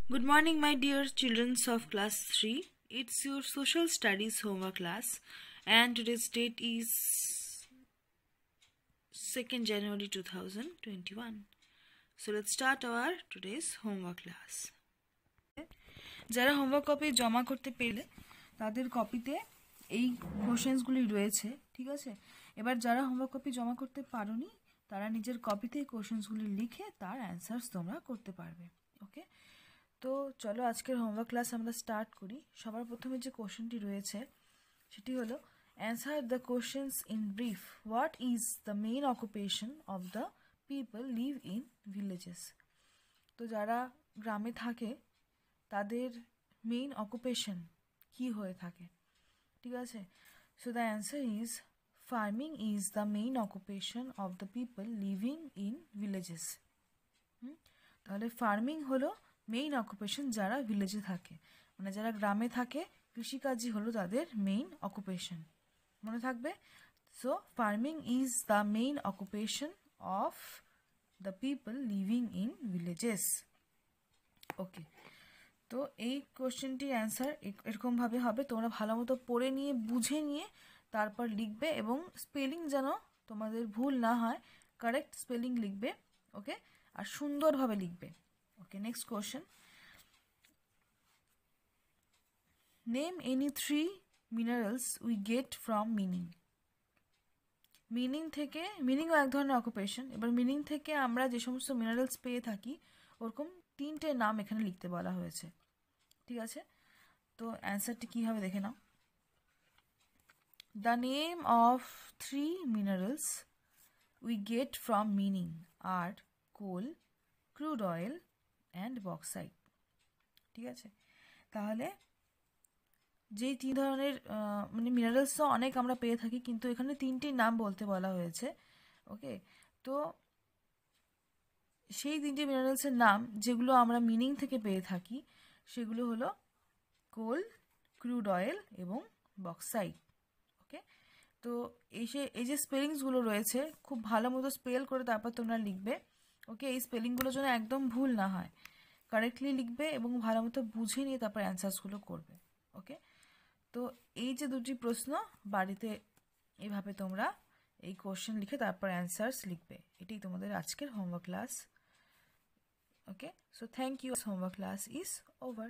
Good morning, my dear children of class 3. It's your social studies homework class, and today's date is 2nd January 2021. So let's start our today's homework class. যারা homework copy জমা করতে পেলে তাদের কপিতে এই কোশ্চেন্সগুলি রয়েছে, ঠিক আছে। এবার যারা হোমওয়ার্ক কপি জমা করতে পারোনি তারা নিজের কপিতে এই কোশ্চেন্সগুলি লিখে তার অ্যান্সার্স তোমরা করতে পারবে। ওকে, তো চলো আজকের হোমওয়ার্ক ক্লাস আমরা স্টার্ট করি। সবার প্রথমে যে কোশ্চেনটি রয়েছে সেটি হলো answer the questions in brief. What is the main occupation of the people live in villages. তো যারা গ্রামে থাকে তাদের মেইন অকুপেশন কি হয়ে থাকে, ঠিক আছে। So the answer is farming is the main occupation of the people living in villages. তাহলে ফার্মিং হলো মেইন অকুপেশন যারা ভিলেজে থাকে, মানে যারা গ্রামে থাকে কৃষিকাজই হলো তাদের মেইন অকুপেশন, মনে থাকবে। So farming is the main occupation of the people living in villages. Okay, তো এই কোশ্চেনটির অ্যান্সার এরকমভাবে হবে, তোমরা ভালো মতো পড়ে নিয়ে বুঝে নিয়ে তারপর লিখবে এবং স্পেলিং যেন তোমাদের ভুল না হয়, কারেক্ট স্পেলিং লিখবে। ওকে, আর সুন্দরভাবে লিখবে। Okay, next question, name any 3 minerals we get from mining. Mining থেকে, মিনিংও এক ধরনের অকুপেশন, এবার মিনিং থেকে আমরা যে সমস্ত মিনারেলস পেয়ে থাকি ওরকম 3টে নাম এখানে লিখতে বলা হয়েছে, ঠিক আছে। তো অ্যান্সারটি কী হবে দেখে নাও। The name of 3 minerals we get from mining are coal, crude oil and bauxite, ঠিক আছে। তাহলে যেই 3 ধরনের মানে মিনারেলস তো অনেক আমরা পেয়ে থাকি, কিন্তু এখানে 3টির নাম বলতে বলা হয়েছে। ওকে, তো সেই 3টে মিনারেলসের নাম যেগুলো আমরা মিনিং থেকে পেয়ে থাকি সেগুলো হলো কোল, ক্রুড অয়েল এবং বক্সাইট। ওকে, তো এই যে স্পেলিংসগুলো রয়েছে খুব ভালো মতো স্পেল করে তারপর তোমরা লিখবে। ওকে, এই স্পেলিংগুলো যেন একদম ভুল না হয়, কারেক্টলি লিখবে এবং ভালো মতো বুঝে নিয়ে তারপর অ্যান্সার্সগুলো করবে। ওকে, তো এই যে 2টি প্রশ্ন বাড়িতে এইভাবে তোমরা এই কোশ্চেন লিখে তারপর অ্যান্সার্স লিখবে। এটাই তোমাদের আজকের homework class. Okay, so thank you. Homework class is over.